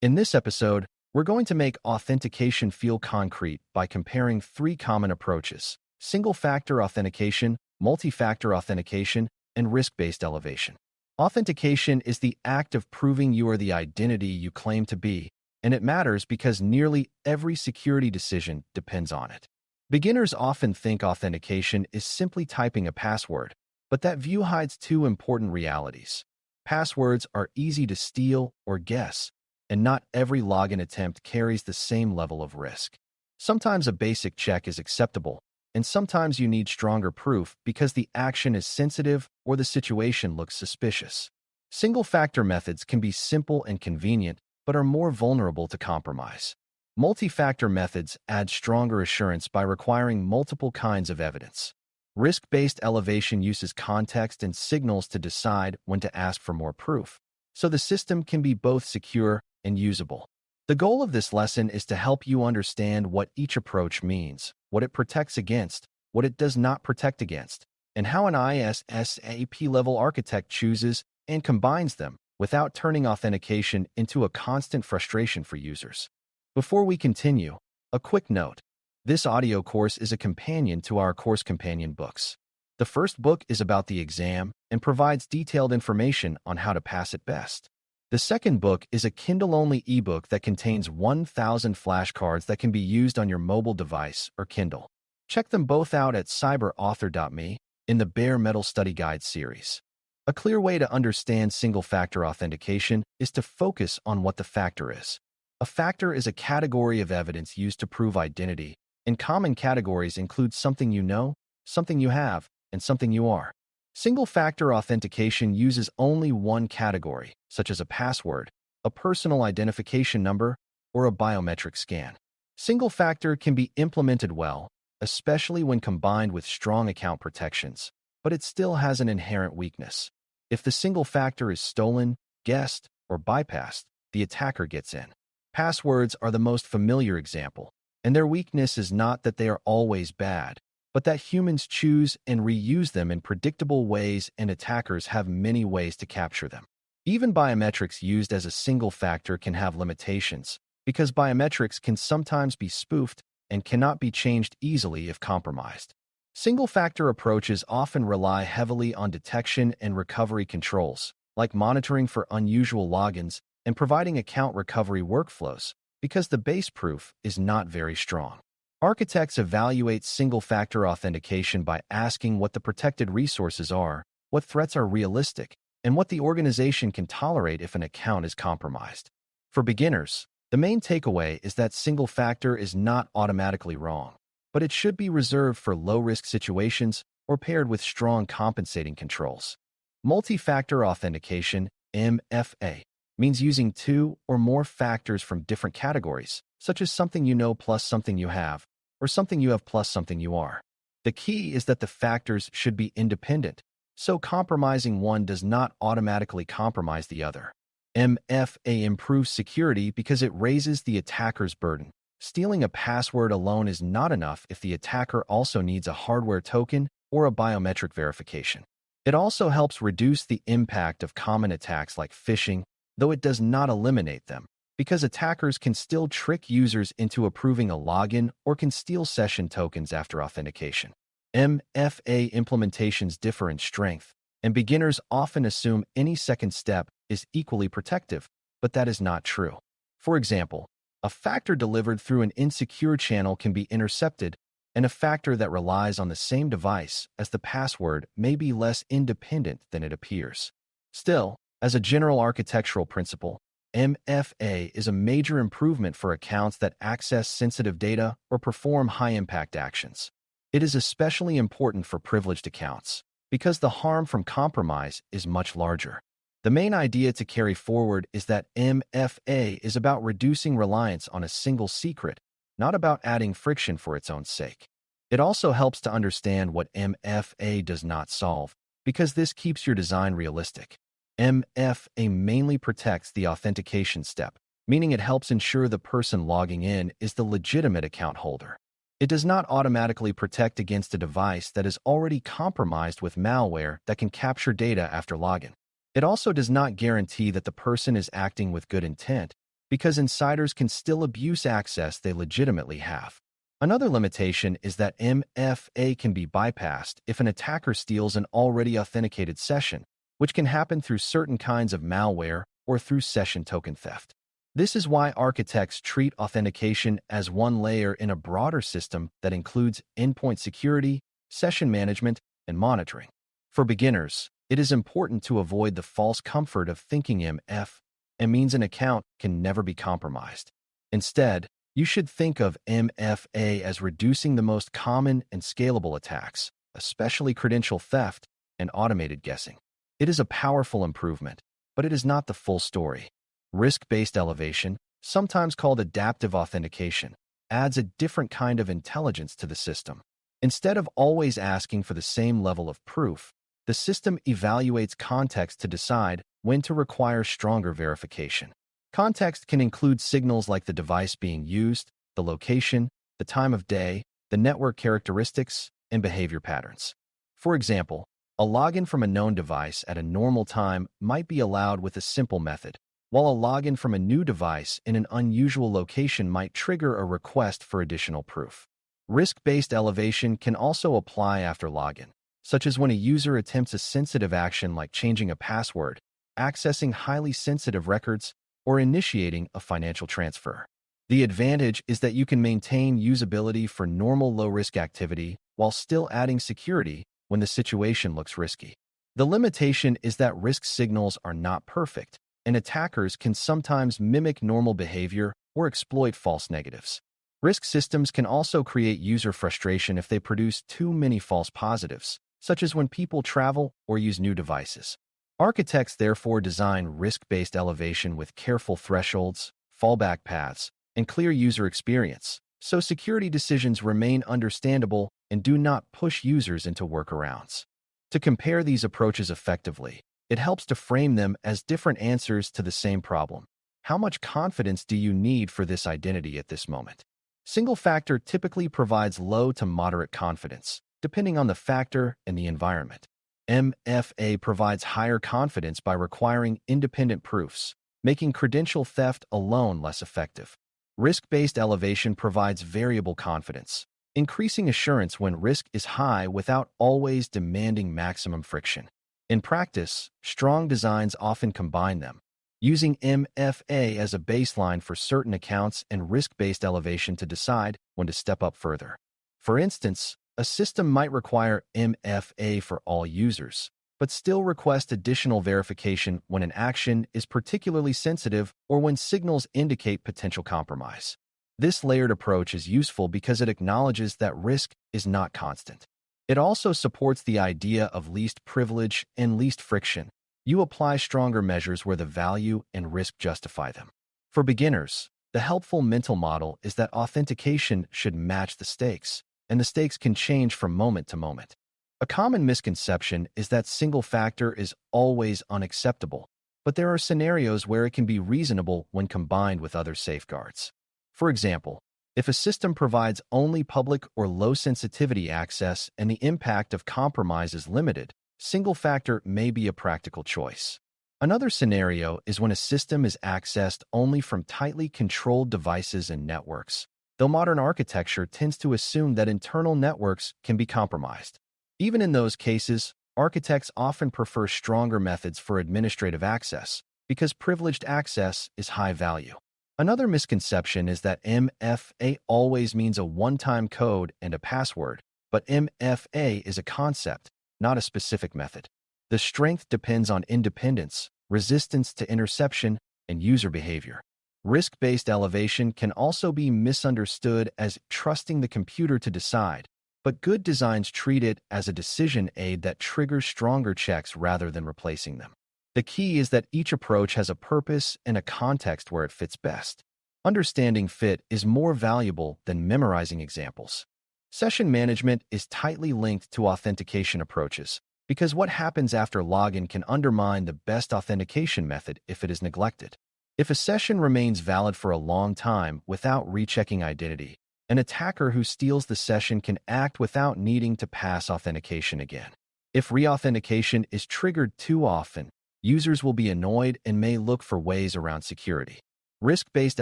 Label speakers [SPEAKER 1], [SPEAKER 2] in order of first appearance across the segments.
[SPEAKER 1] In this episode, we're going to make authentication feel concrete by comparing three common approaches: single-factor authentication, multi-factor authentication, and risk-based elevation. Authentication is the act of proving you are the identity you claim to be, and it matters because nearly every security decision depends on it. Beginners often think authentication is simply typing a password, but that view hides two important realities. Passwords are easy to steal or guess, and not every login attempt carries the same level of risk. Sometimes a basic check is acceptable, and sometimes you need stronger proof because the action is sensitive or the situation looks suspicious. Single-factor methods can be simple and convenient, but are more vulnerable to compromise. Multi-factor methods add stronger assurance by requiring multiple kinds of evidence. Risk-based elevation uses context and signals to decide when to ask for more proof, so the system can be both secure and usable. The goal of this lesson is to help you understand what each approach means, what it protects against, what it does not protect against, and how an ISSAP-level architect chooses and combines them without turning authentication into a constant frustration for users. Before we continue, a quick note. This audio course is a companion to our course companion books. The first book is about the exam and provides detailed information on how to pass it best. The second book is a Kindle-only ebook that contains 1,000 flashcards that can be used on your mobile device or Kindle. Check them both out at cyber.author.me in the Bare Metal Study Guide series. A clear way to understand single-factor authentication is to focus on what the factor is. A factor is a category of evidence used to prove identity, and common categories include something you know, something you have, and something you are. Single-factor authentication uses only one category, such as a password, a personal identification number, or a biometric scan. Single-factor can be implemented well, especially when combined with strong account protections, but it still has an inherent weakness. If the single factor is stolen, guessed, or bypassed, the attacker gets in. Passwords are the most familiar example, and their weakness is not that they are always bad, but that humans choose and reuse them in predictable ways, and attackers have many ways to capture them. Even biometrics used as a single factor can have limitations, because biometrics can sometimes be spoofed and cannot be changed easily if compromised. Single-factor approaches often rely heavily on detection and recovery controls, like monitoring for unusual logins and providing account recovery workflows, because the base proof is not very strong. Architects evaluate single-factor authentication by asking what the protected resources are, what threats are realistic, and what the organization can tolerate if an account is compromised. For beginners, the main takeaway is that single-factor is not automatically wrong, but it should be reserved for low-risk situations or paired with strong compensating controls. Multi-factor authentication, MFA, means using two or more factors from different categories, such as something you know plus something you have, or something you have plus something you are. The key is that the factors should be independent, so compromising one does not automatically compromise the other. MFA improves security because it raises the attacker's burden. Stealing a password alone is not enough if the attacker also needs a hardware token or a biometric verification. It also helps reduce the impact of common attacks like phishing, though it does not eliminate them, because attackers can still trick users into approving a login or can steal session tokens after authentication. MFA implementations differ in strength, and beginners often assume any second step is equally protective, but that is not true. For example, a factor delivered through an insecure channel can be intercepted, and a factor that relies on the same device as the password may be less independent than it appears. Still, as a general architectural principle, MFA is a major improvement for accounts that access sensitive data or perform high-impact actions. It is especially important for privileged accounts, because the harm from compromise is much larger. The main idea to carry forward is that MFA is about reducing reliance on a single secret, not about adding friction for its own sake. It also helps to understand what MFA does not solve, because this keeps your design realistic. MFA mainly protects the authentication step, meaning it helps ensure the person logging in is the legitimate account holder. It does not automatically protect against a device that is already compromised with malware that can capture data after login. It also does not guarantee that the person is acting with good intent, because insiders can still abuse access they legitimately have. Another limitation is that MFA can be bypassed if an attacker steals an already authenticated session, which can happen through certain kinds of malware or through session token theft. This is why architects treat authentication as one layer in a broader system that includes endpoint security, session management, and monitoring. For beginners, it is important to avoid the false comfort of thinking MFA means an account can never be compromised. Instead, you should think of MFA as reducing the most common and scalable attacks, especially credential theft and automated guessing. It is a powerful improvement, but it is not the full story. Risk-based elevation, sometimes called adaptive authentication, adds a different kind of intelligence to the system. Instead of always asking for the same level of proof, the system evaluates context to decide when to require stronger verification. Context can include signals like the device being used, the location, the time of day, the network characteristics, and behavior patterns. For example, a login from a known device at a normal time might be allowed with a simple method, while a login from a new device in an unusual location might trigger a request for additional proof. Risk-based elevation can also apply after login, such as when a user attempts a sensitive action like changing a password, accessing highly sensitive records, or initiating a financial transfer. The advantage is that you can maintain usability for normal low-risk activity while still adding security when the situation looks risky. The limitation is that risk signals are not perfect, and attackers can sometimes mimic normal behavior or exploit false negatives. Risk systems can also create user frustration if they produce too many false positives, such as when people travel or use new devices. Architects therefore design risk-based elevation with careful thresholds, fallback paths, and clear user experience, so security decisions remain understandable and do not push users into workarounds. To compare these approaches effectively, it helps to frame them as different answers to the same problem. How much confidence do you need for this identity at this moment? Single factor typically provides low to moderate confidence, depending on the factor and the environment. MFA provides higher confidence by requiring independent proofs, making credential theft alone less effective. Risk-based elevation provides variable confidence, increasing assurance when risk is high without always demanding maximum friction. In practice, strong designs often combine them, using MFA as a baseline for certain accounts and risk-based elevation to decide when to step up further. For instance, a system might require MFA for all users, but still request additional verification when an action is particularly sensitive or when signals indicate potential compromise. This layered approach is useful because it acknowledges that risk is not constant. It also supports the idea of least privilege and least friction. You apply stronger measures where the value and risk justify them. For beginners, the helpful mental model is that authentication should match the stakes, and the stakes can change from moment to moment. A common misconception is that single factor is always unacceptable, but there are scenarios where it can be reasonable when combined with other safeguards. For example, if a system provides only public or low sensitivity access and the impact of compromise is limited, single factor may be a practical choice. Another scenario is when a system is accessed only from tightly controlled devices and networks, though modern architecture tends to assume that internal networks can be compromised. Even in those cases, architects often prefer stronger methods for administrative access because privileged access is high value. Another misconception is that MFA always means a one-time code and a password, but MFA is a concept, not a specific method. The strength depends on independence, resistance to interception, and user behavior. Risk-based elevation can also be misunderstood as trusting the computer to decide, but good designs treat it as a decision aid that triggers stronger checks rather than replacing them. The key is that each approach has a purpose and a context where it fits best. Understanding fit is more valuable than memorizing examples. Session management is tightly linked to authentication approaches because what happens after login can undermine the best authentication method if it is neglected. If a session remains valid for a long time without rechecking identity, an attacker who steals the session can act without needing to pass authentication again. If reauthentication is triggered too often, users will be annoyed and may look for ways around security. Risk-based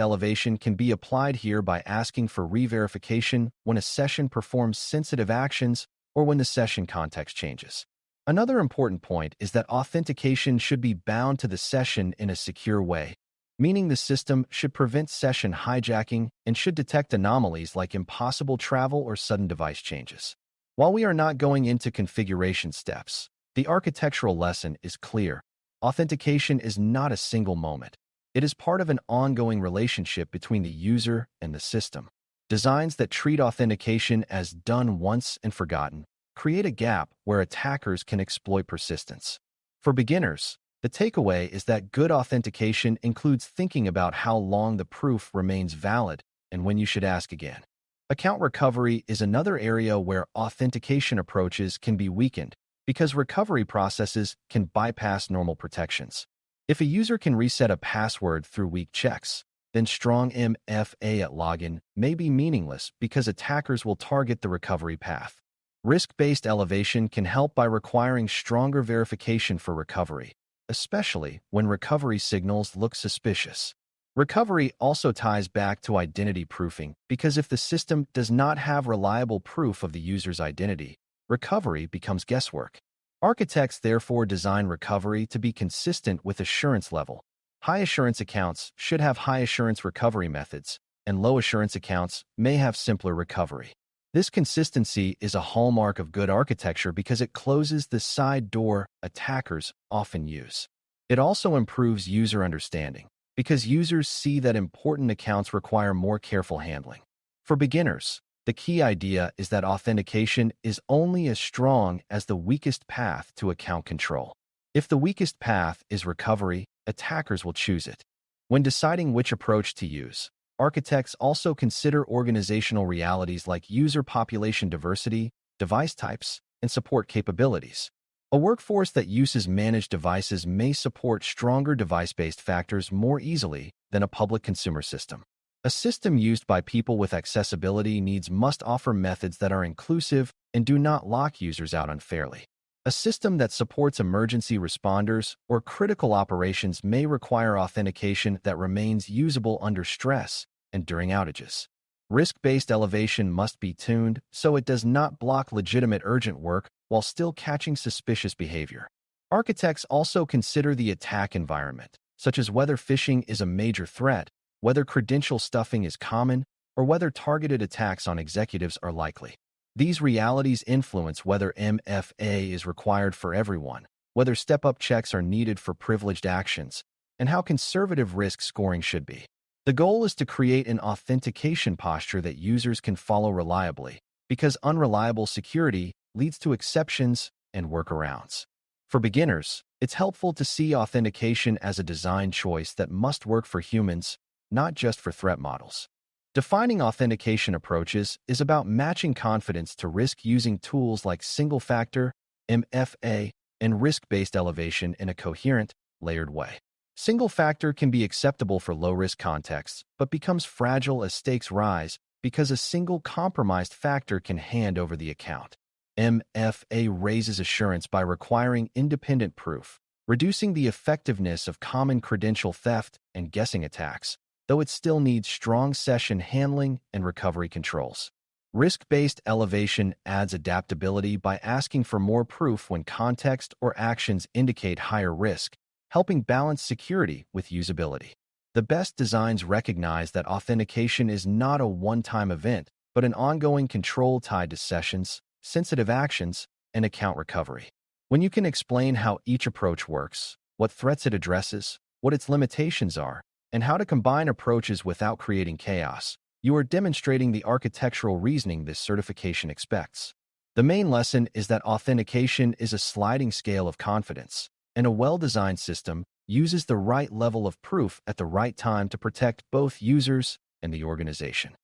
[SPEAKER 1] elevation can be applied here by asking for re-verification when a session performs sensitive actions or when the session context changes. Another important point is that authentication should be bound to the session in a secure way, meaning the system should prevent session hijacking and should detect anomalies like impossible travel or sudden device changes. While we are not going into configuration steps, the architectural lesson is clear. Authentication is not a single moment. It is part of an ongoing relationship between the user and the system. Designs that treat authentication as done once and forgotten create a gap where attackers can exploit persistence. For beginners, the takeaway is that good authentication includes thinking about how long the proof remains valid and when you should ask again. Account recovery is another area where authentication approaches can be weakened because recovery processes can bypass normal protections. If a user can reset a password through weak checks, then strong MFA at login may be meaningless because attackers will target the recovery path. Risk-based elevation can help by requiring stronger verification for recovery, especially when recovery signals look suspicious. Recovery also ties back to identity proofing because if the system does not have reliable proof of the user's identity, recovery becomes guesswork. Architects therefore design recovery to be consistent with assurance level. High-assurance accounts should have high-assurance recovery methods, and low-assurance accounts may have simpler recovery. This consistency is a hallmark of good architecture because it closes the side door attackers often use. It also improves user understanding because users see that important accounts require more careful handling. For beginners, the key idea is that authentication is only as strong as the weakest path to account control. If the weakest path is recovery, attackers will choose it. When deciding which approach to use, architects also consider organizational realities like user population diversity, device types, and support capabilities. A workforce that uses managed devices may support stronger device-based factors more easily than a public consumer system. A system used by people with accessibility needs must offer methods that are inclusive and do not lock users out unfairly. A system that supports emergency responders or critical operations may require authentication that remains usable under stress and during outages. Risk-based elevation must be tuned so it does not block legitimate urgent work while still catching suspicious behavior. Architects also consider the attack environment, such as whether phishing is a major threat, whether credential stuffing is common, or whether targeted attacks on executives are likely. These realities influence whether MFA is required for everyone, whether step-up checks are needed for privileged actions, and how conservative risk scoring should be. The goal is to create an authentication posture that users can follow reliably, because unreliable security leads to exceptions and workarounds. For beginners, it's helpful to see authentication as a design choice that must work for humans, not just for threat models. Defining authentication approaches is about matching confidence to risk using tools like single-factor, MFA, and risk-based elevation in a coherent, layered way. Single-factor can be acceptable for low-risk contexts, but becomes fragile as stakes rise because a single compromised factor can hand over the account. MFA raises assurance by requiring independent proof, reducing the effectiveness of common credential theft and guessing attacks, though it still needs strong session handling and recovery controls. Risk-based elevation adds adaptability by asking for more proof when context or actions indicate higher risk, helping balance security with usability. The best designs recognize that authentication is not a one-time event, but an ongoing control tied to sessions, sensitive actions, and account recovery. When you can explain how each approach works, what threats it addresses, what its limitations are, and how to combine approaches without creating chaos, you are demonstrating the architectural reasoning this certification expects. The main lesson is that authentication is a sliding scale of confidence, and a well-designed system uses the right level of proof at the right time to protect both users and the organization.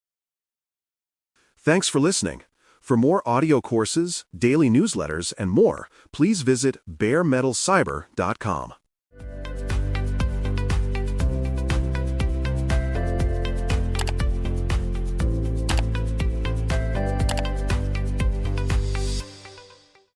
[SPEAKER 2] Thanks for listening. For more audio courses, daily newsletters, and more, please visit baremetalcyber.com.